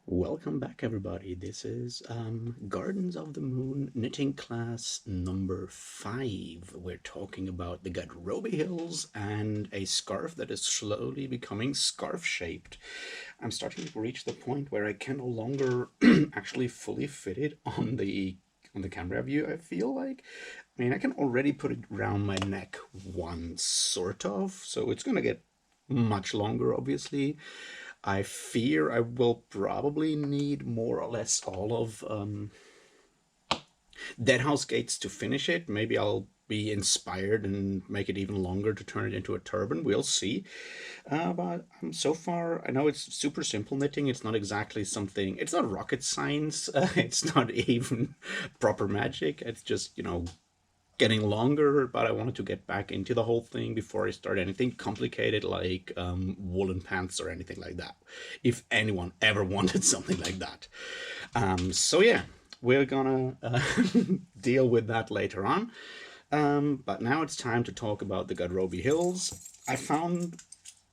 Welcome back, everybody. This is Gardens of the Moon knitting class number 5. We're talking about the Gadhrobi Hills and a scarf that is slowly becoming scarf-shaped. I'm starting to reach the point where I can no longer actually fully fit it on the camera view, I feel like. I mean, I can already put it around my neck once, sort of, so it's gonna get much longer, obviously. I fear I will probably need more or less all of Deadhouse Gates to finish it. Maybe I'll be inspired and make it even longer to turn it into a turban. We'll see. But so far, I know it's super simple knitting. It's not exactly something, it's not rocket science. It's not even proper magic. It's just, getting longer, but I wanted to get back into the whole thing before I start anything complicated like woolen pants or anything like that. If anyone ever wanted something like that. So yeah, we're gonna deal with that later on. But now it's time to talk about the Gadhrobi Hills. I found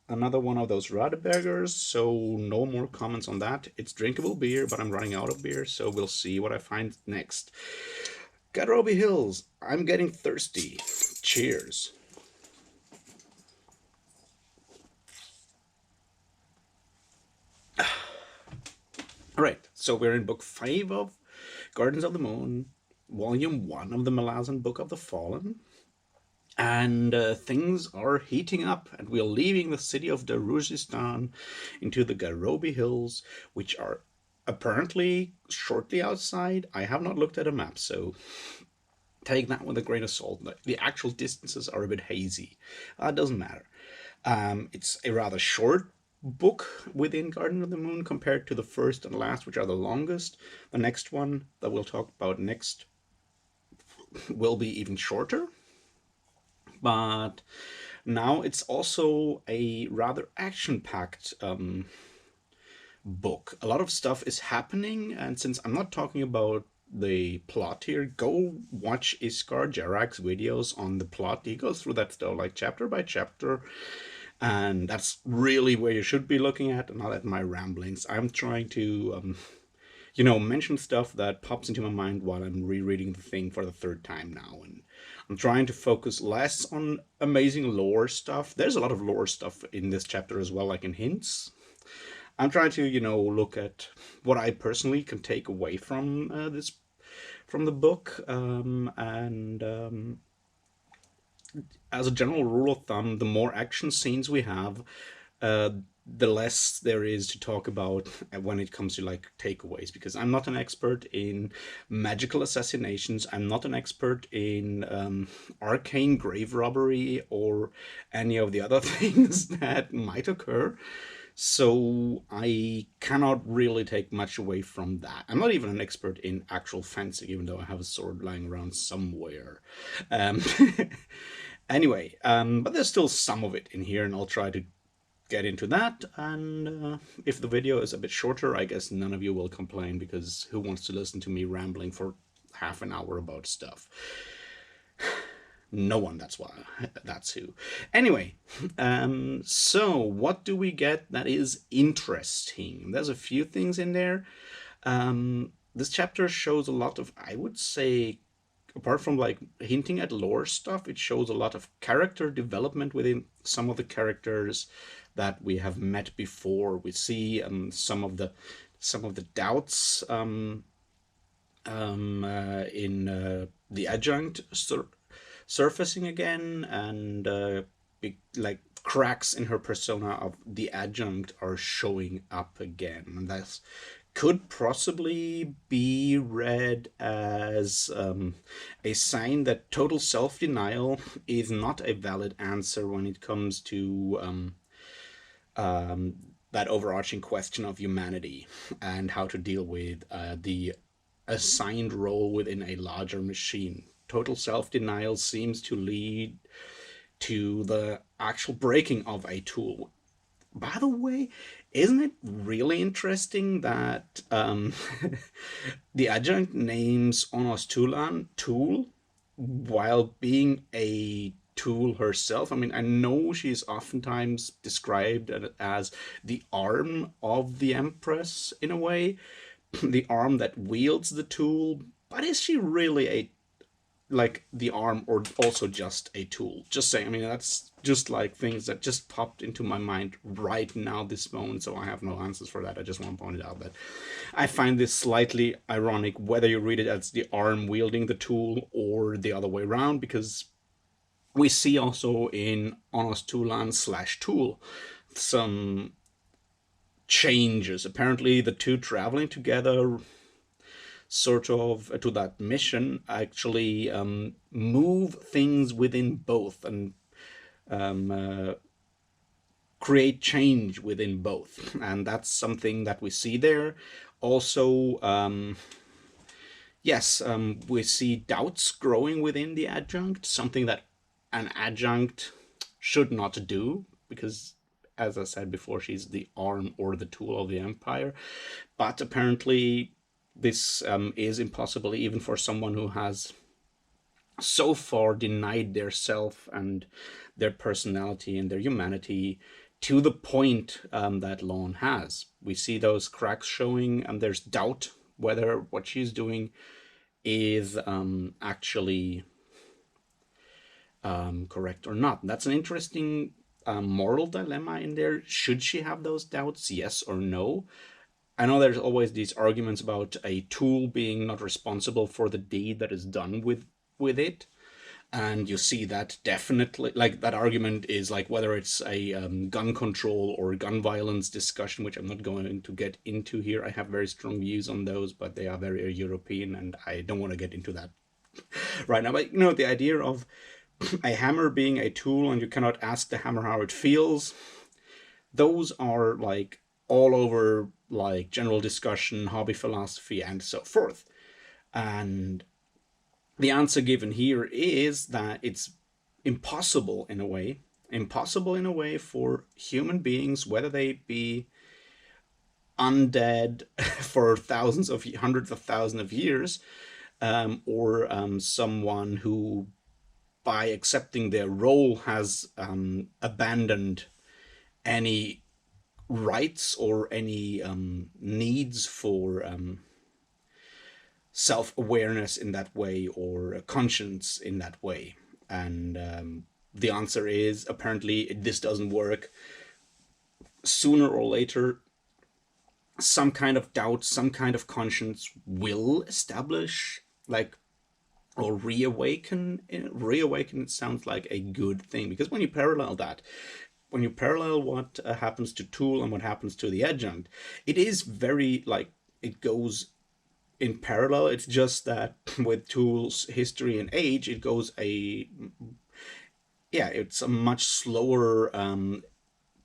another one of those Radebergers, so no more comments on that. It's drinkable beer, but I'm running out of beer, so we'll see what I find next. Gadhrobi Hills, I'm getting thirsty. Cheers. Alright, so we're in book 5 of Gardens of the Moon, volume 1 of the Malazan Book of the Fallen. And things are heating up, and we're leaving the city of Darujistan into the Gadhrobi Hills, which are apparently shortly outside. I have not looked at a map, so take that with a grain of salt. The actual distances are a bit hazy. It doesn't matter. It's a rather short book within Garden of the Moon compared to the first and last, which are the longest. The next one that we'll talk about next will be even shorter. But now it's also a rather action-packed book. A lot of stuff is happening, and since I'm not talking about the plot here, go watch Iskar Jarak's videos on the plot. He goes through that stuff like chapter by chapter, and that's really where you should be looking at, not at my ramblings. I'm trying to mention stuff that pops into my mind while I'm rereading the thing for the third time now, and I'm trying to focus less on amazing lore stuff. There's a lot of lore stuff in this chapter as well, like in hints. I'm trying to, look at what I personally can take away from from the book, and as a general rule of thumb, the more action scenes we have, the less there is to talk about when it comes to like takeaways, because I'm not an expert in magical assassinations. I'm not an expert in arcane grave robbery or any of the other things that might occur. So I cannot really take much away from that. I'm not even an expert in actual fencing, even though I have a sword lying around somewhere. Um, anyway, but there's still some of it in here, and I'll try to get into that. And if the video is a bit shorter, I guess none of you will complain, because who wants to listen to me rambling for half an hour about stuff? No one, that's why. That's who. Anyway, so what do we get that is interesting? There's a few things in there. This chapter shows a lot of, I would say, apart from like hinting at lore stuff, it shows a lot of character development within some of the characters that we have met before. We see some of the doubts in the adjunct surfacing again, and like cracks in her persona of the adjunct are showing up again, and that could possibly be read as a sign that total self-denial is not a valid answer when it comes to that overarching question of humanity and how to deal with the assigned role within a larger machine. Total self-denial seems to lead to the actual breaking of a tool. By the way, isn't it really interesting that the adjunct names Onos Tulan tool while being a tool herself. I mean, I know she's oftentimes described as the arm of the Empress in a way, the arm that wields the tool. But is she really a like the arm, or also just a tool? Just saying. I mean, that's just like things that just popped into my mind right now, this moment. So I have no answers for that. I just want to point it out that I find this slightly ironic, whether you read it as the arm wielding the tool or the other way around, because we see also in Honest Toolan slash Tool some changes. Apparently, the two traveling together, sort of to that mission, actually move things within both and um, uh, create change within both. And that's something that we see there. Also, yes, we see doubts growing within the adjunct, something that an adjunct should not do, because, as I said before, she's the arm or the tool of the Empire. But apparently, this is impossible even for someone who has so far denied their self and their personality and their humanity to the point that Lon has. We see those cracks showing, and there's doubt whether what she's doing is actually correct or not. That's an interesting moral dilemma in there. Should she have those doubts, yes or no? I know there's always these arguments about a tool being not responsible for the deed that is done with it. And you see that definitely, like, that argument is like whether it's a gun control or gun violence discussion, which I'm not going to get into here. I have very strong views on those, but they are very European, and I don't want to get into that right now. But the idea of a hammer being a tool and you cannot ask the hammer how it feels, those are like all over, like, general discussion, hobby philosophy, and so forth. And the answer given here is that it's impossible in a way for human beings, whether they be undead for hundreds of thousands of years, or someone who, by accepting their role, has abandoned any rights or any needs for self-awareness in that way, or a conscience in that way. And the answer is, apparently, this doesn't work. Sooner or later, some kind of doubt, some kind of conscience will establish, like, or reawaken. Reawaken sounds like a good thing, because when you parallel what happens to Tool and what happens to the adjunct, it is very, like, it goes in parallel. It's just that with Tool's history and age, it goes it's a much slower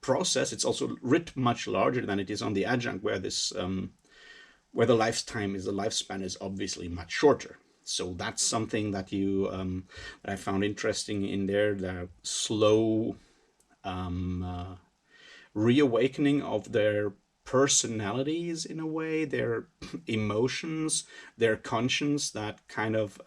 process. It's also writ much larger than it is on the adjunct, where the lifespan is obviously much shorter. So that's something that that I found interesting in there, the slow reawakening of their personalities in a way, their emotions, their conscience, that kind of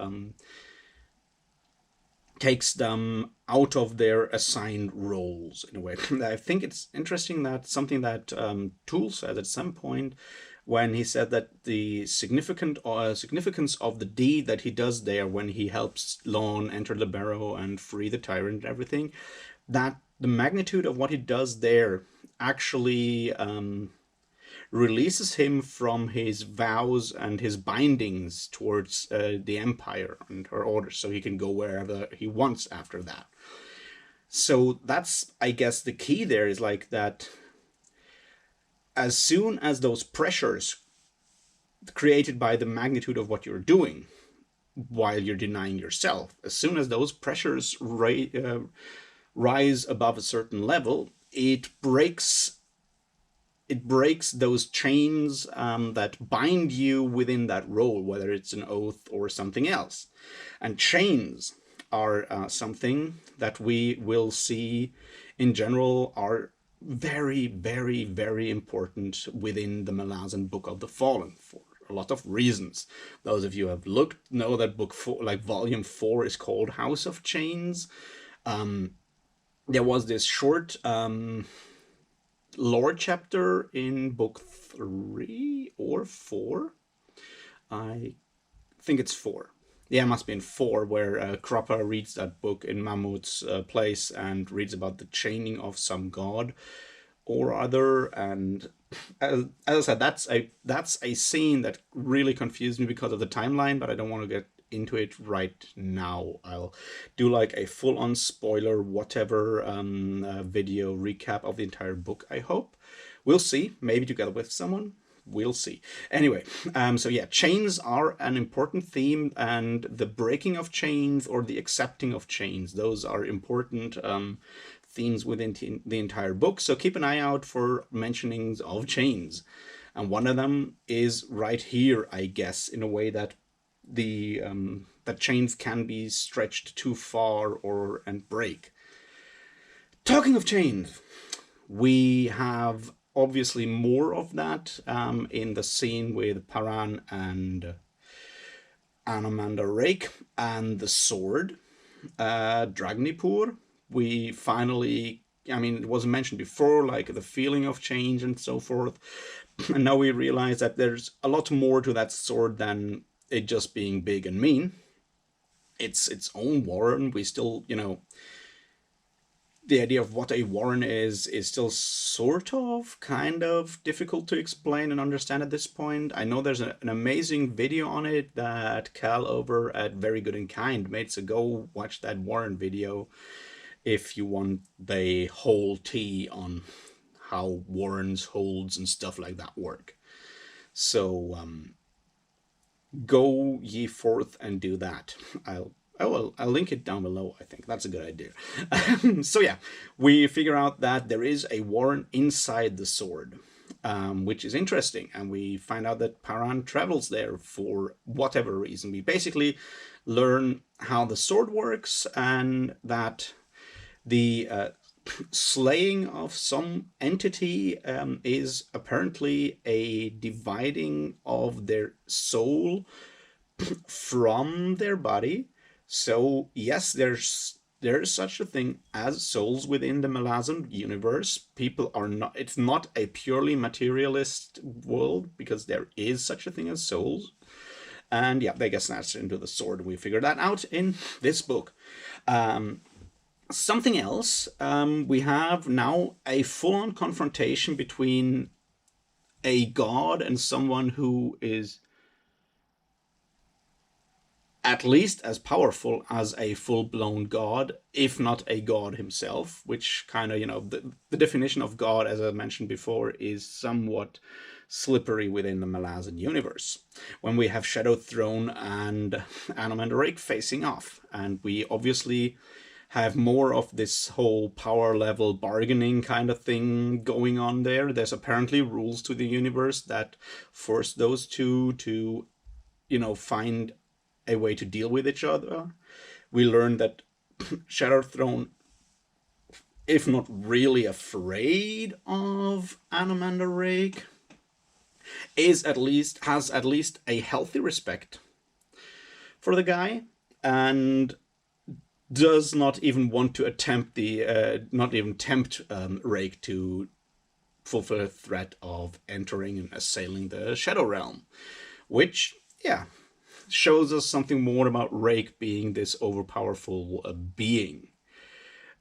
takes them out of their assigned roles in a way. I think it's interesting that something that Tool said at some point, when he said that the significance of the deed that he does there when he helps Lon enter the barrow and free the tyrant and everything, that the magnitude of what he does there actually releases him from his vows and his bindings towards the Empire and her orders, so he can go wherever he wants after that. So that's, I guess, the key there, is like that as soon as those pressures created by the magnitude of what you're doing while you're denying yourself, as soon as those pressures rise above a certain level, it breaks those chains that bind you within that role, whether it's an oath or something else. And chains are something that we will see in general are very, very, very important within the Malazan Book of the Fallen, for a lot of reasons. Those of you who have looked know that book 4, like volume 4, is called House of Chains. Um, there was this short lore chapter in book 3 or 4. I think it's 4. Yeah, it must be in 4, where Cropper reads that book in Mammoth's place and reads about the chaining of some god or other. And as I said, that's a scene that really confused me because of the timeline, but I don't want to get into it right now. I'll do like a full-on spoiler whatever video recap of the entire book, I hope. We'll see, maybe together with someone. We'll see. Anyway, so yeah, chains are an important theme, and the breaking of chains or the accepting of chains, those are important themes within the entire book. So keep an eye out for mentionings of chains. And one of them is right here, I guess, in a way that the that chains can be stretched too far or and break. Talking of chains, we have obviously more of that in the scene with Paran and Anamanda Rake and the sword. Dragnipur, we finally, I mean, it was mentioned before, like the feeling of change and so forth. And now we realize that there's a lot more to that sword than it just being big and mean. It's its own warren. We still, the idea of what a warren is still sort of kind of difficult to explain and understand at this point. I know there's an amazing video on it that Cal over at Very Good and Kind made, so go watch that warren video if you want the whole tea on how warrens, holds, and stuff like that work. So go ye forth and do that. I'll link it down below. I think that's a good idea. So yeah, we figure out that there is a warren inside the sword, which is interesting, and we find out that Paran travels there for whatever reason. We basically learn how the sword works, and that the slaying of some entity is apparently a dividing of their soul from their body. So yes, there's such a thing as souls within the Malazan universe. People are not, it's not a purely materialist world, because there is such a thing as souls. And yeah, they get snatched into the sword. We figured that out in this book. Something else, we have now a full-on confrontation between a god and someone who is at least as powerful as a full-blown god, if not a god himself, which kind of, the definition of god, as I mentioned before, is somewhat slippery within the Malazan universe. When we have Shadow Throne and Anamanda Rake facing off, and we obviously have more of this whole power level bargaining kind of thing going on there. There's apparently rules to the universe that force those two to, find a way to deal with each other. We learn that Shadow Throne, if not really afraid of Anamanda Rake, has at least a healthy respect for the guy, and does not even want to attempt tempt Rake to fulfill the threat of entering and assailing the Shadow Realm, which, yeah, shows us something more about Rake being this overpowerful being.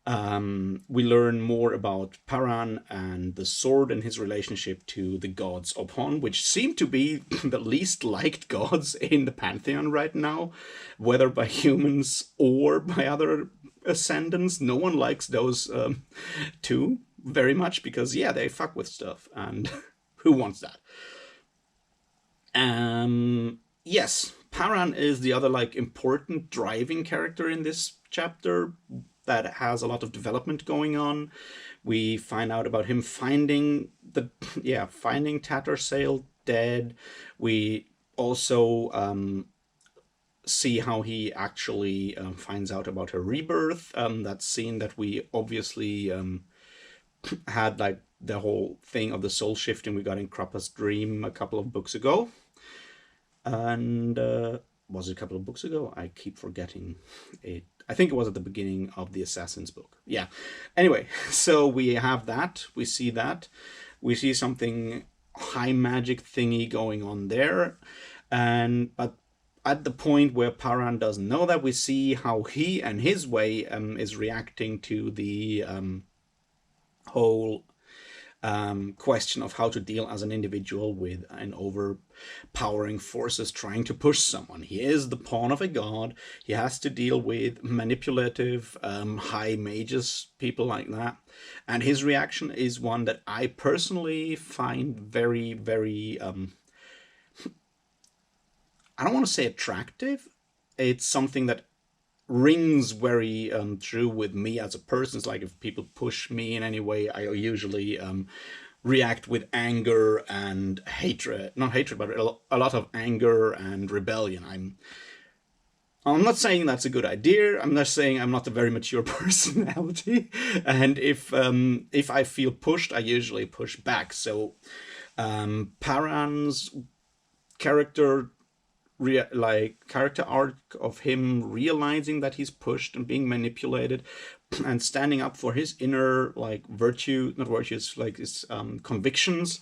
We learn more about Paran and the sword and his relationship to the gods upon, which seem to be the least liked gods in the pantheon right now, whether by humans or by other ascendants. No one likes those two very much, because yeah, they fuck with stuff, and who wants that? Yes, Paran is the other important driving character in this chapter that has a lot of development going on. We find out about him finding Tattersail dead. We also see how he actually finds out about her rebirth. That scene that we obviously had, the whole thing of the soul shifting we got in Krappa's dream a couple of books ago. And was it a couple of books ago? I keep forgetting it. I think it was at the beginning of the Assassin's book. Yeah. Anyway, so we have that. We see that. We see something high magic thingy going on there. And but at the point where Paran doesn't know that, we see how he and his way is reacting to the whole question of how to deal as an individual with an overpowering forces trying to push someone. He is the pawn of a god. He has to deal with manipulative high mages, people like that. And his reaction is one that I personally find very, very, I don't want to say attractive. It's something that rings very true with me as a person. It's like if people push me in any way, I usually react with anger and hatred. Not hatred, but a lot of anger and rebellion. I'm not saying that's a good idea. I'm not saying I'm not a very mature personality. And if I feel pushed, I usually push back. So Paran's character character arc of him realizing that he's pushed and being manipulated and standing up for his inner like virtue, not virtues, like his convictions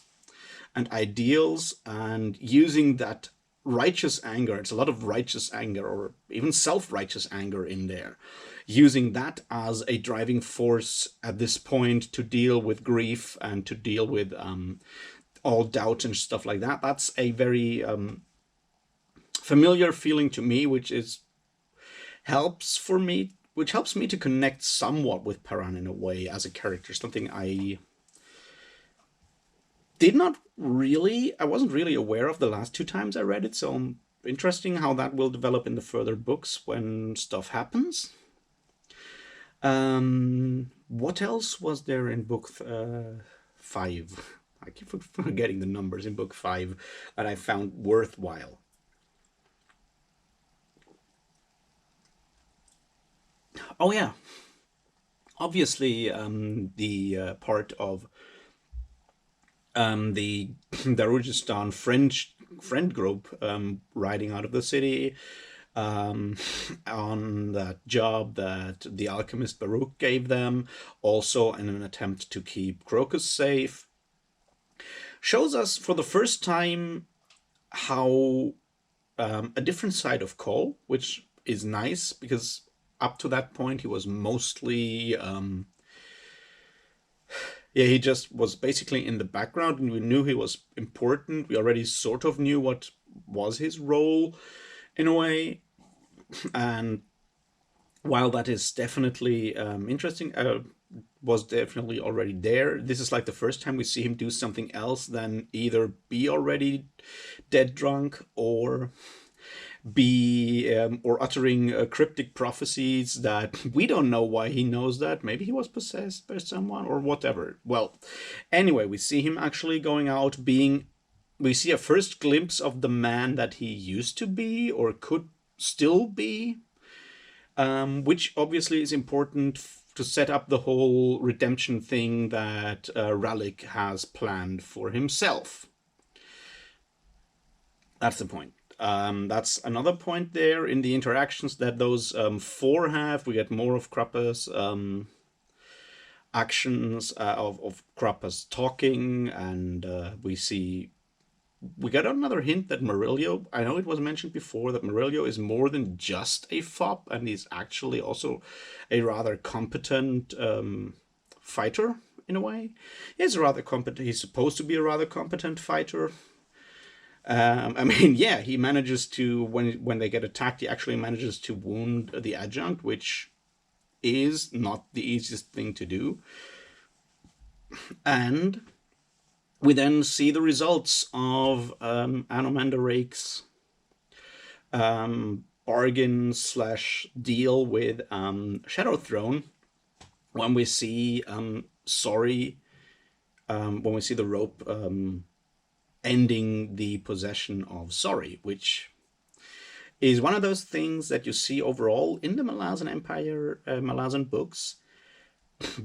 and ideals, and using that righteous anger. It's a lot of righteous anger or even self-righteous anger in there, using that as a driving force at this point to deal with grief and to deal with all doubt and stuff like that. That's a very familiar feeling to me, which helps me to connect somewhat with Paran in a way as a character. Something I wasn't really aware of the last two times I read it. So interesting how that will develop in the further books when stuff happens. What else was there in book 5? I keep forgetting the numbers in book 5 that I found worthwhile. Oh yeah, obviously the part of the Darujistan friend group riding out of the city on that job that the alchemist Baruch gave them, also in an attempt to keep Crocus safe, shows us for the first time how a different side of Cole, which is nice because up to that point he was mostly he just was basically in the background, and we knew he was important. We already sort of knew what was his role in a way. And while that is definitely interesting, was definitely already there, this is like the first time we see him do something else than either be already dead drunk or be or uttering cryptic prophecies that we don't know why he knows that. Maybe he was possessed by someone or whatever. Well, anyway, we see him actually going out being, we see a first glimpse of the man that he used to be or could still be, which obviously is important to set up the whole redemption thing that Ralik has planned for himself. That's the point. That's another point there in the interactions that those four have. We get more of Krappa's actions, of Krappa's talking, and we got another hint that Murillo, I know it was mentioned before, that Murillo is more than just a fop, and he's actually also a rather competent fighter, in a way. He's supposed to be a rather competent fighter. I mean, yeah, he manages to, when they get attacked, he actually manages to wound the adjunct, which is not the easiest thing to do. And we then see the results of Anomander Rake's bargain / deal with Shadow Throne, when we see when we see the rope ending the possession of Sorry, which is one of those things that you see overall in the Malazan Empire, Malazan books.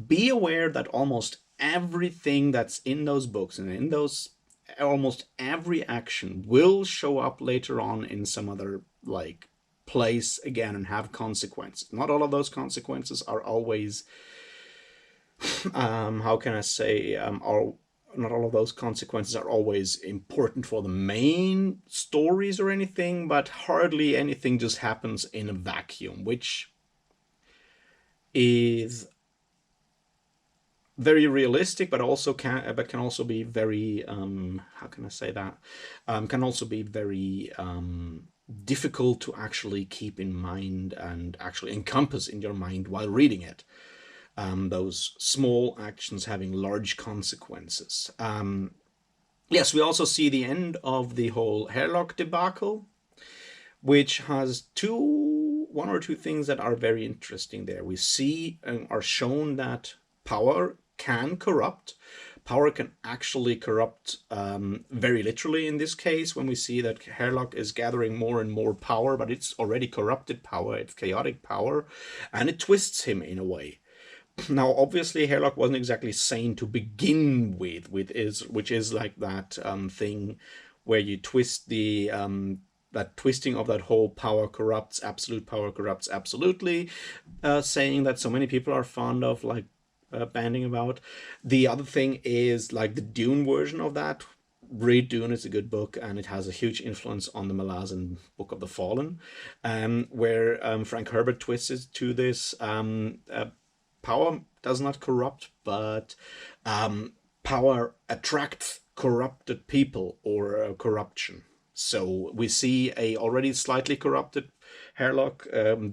Be aware that almost everything that's in those books and in those, almost every action will show up later on in some other, like, place again and have consequences. Not all of those consequences are always, how can I say, are not all of those consequences are always important for the main stories or anything, but hardly anything just happens in a vacuum, which is very realistic, but also can also be very, how can I say that, can also be very difficult to actually keep in mind and actually encompass in your mind while reading it. Those small actions having large consequences. Yes, we also see the end of the whole Hairlock debacle, which has one or two things that are very interesting there. We see and are shown that power can corrupt. Power can actually corrupt, very literally in this case, when we see that Hairlock is gathering more and more power, but it's already corrupted power, it's chaotic power, and it twists him in a way. Now, obviously, Hairlock wasn't exactly sane to begin which is like that thing where you twist that twisting of that whole power corrupts, absolute power corrupts absolutely, saying that so many people are fond of, like, banding about. The other thing is like the Dune version of that. Read Dune, is a good book, and it has a huge influence on the Malazan Book of the Fallen, where Frank Herbert twists it to this. Power does not corrupt, but power attracts corrupted people or corruption. So we see a already slightly corrupted Hairlock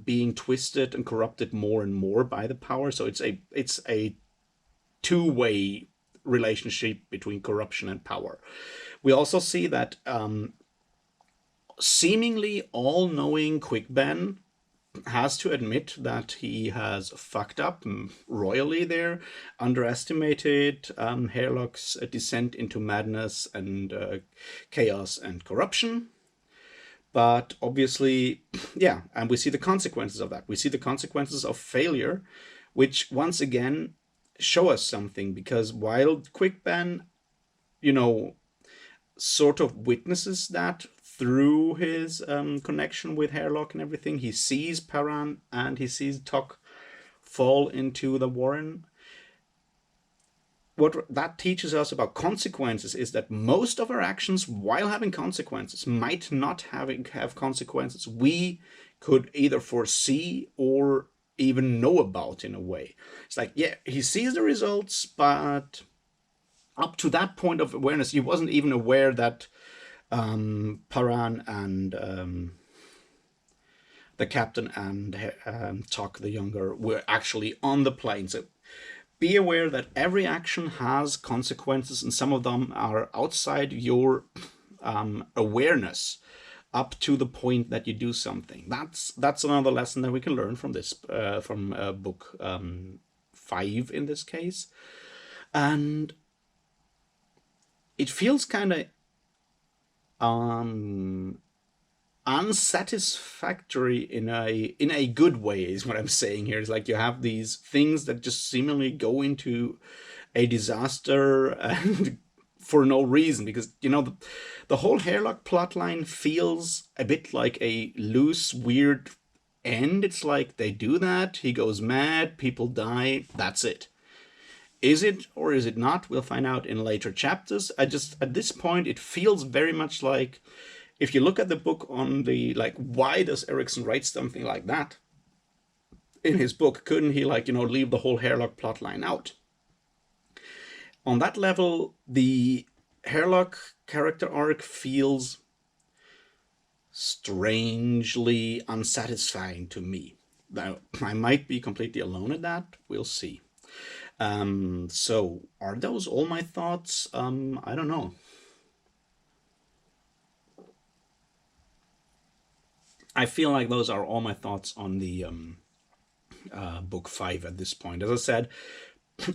being twisted and corrupted more and more by the power. So it's a two-way relationship between corruption and power. We also see that seemingly all-knowing Quick Ben has to admit that he has fucked up royally there, underestimated Hairlock's descent into madness and chaos and corruption. But obviously, yeah, and we see the consequences of that. We see the consequences of failure, which once again show us something, because while Quick Ben, sort of witnesses that through his connection with Hairlock and everything, he sees Paran and he sees Tok fall into the warren. What that teaches us about consequences is that most of our actions, while having consequences, might not have consequences we could either foresee or even know about in a way. It's like, yeah, he sees the results, but up to that point of awareness, he wasn't even aware that Paran and the captain and Tok the Younger were actually on the plane. So be aware that every action has consequences, and some of them are outside your awareness up to the point that you do something. That's another lesson that we can learn from this, from book 5 in this case. And it feels kind of unsatisfactory in a good way, is what I'm saying here. It's like you have these things that just seemingly go into a disaster and for no reason, because the whole Hairlock plotline feels a bit like a loose, weird end. It's like they do that, he goes mad, people die, that's it. Is it or is it not? We'll find out in later chapters. At this point, it feels very much like, if you look at the book on the, like, why does Erikson write something like that in his book? Couldn't he, leave the whole Hairlock plotline out? On that level, the Hairlock character arc feels strangely unsatisfying to me. Now, I might be completely alone in that. We'll see. So are those all my thoughts? I don't know. I feel like those are all my thoughts on the book 5 at this point. As I said,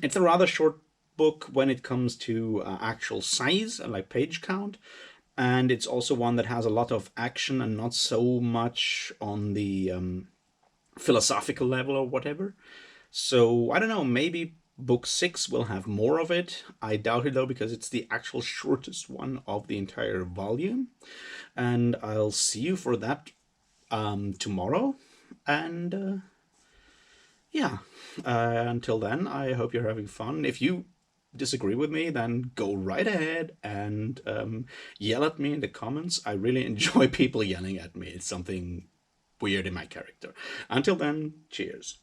it's a rather short book when it comes to actual size, like page count, and it's also one that has a lot of action and not so much on the philosophical level or whatever. So I don't know, maybe book 6 will have more of it. I doubt it though, because it's the actual shortest one of the entire volume. And I'll see you for that tomorrow. And yeah, until then, I hope you're having fun. If you disagree with me, then go right ahead and yell at me in the comments. I really enjoy people yelling at me. It's something weird in my character. Until then, cheers.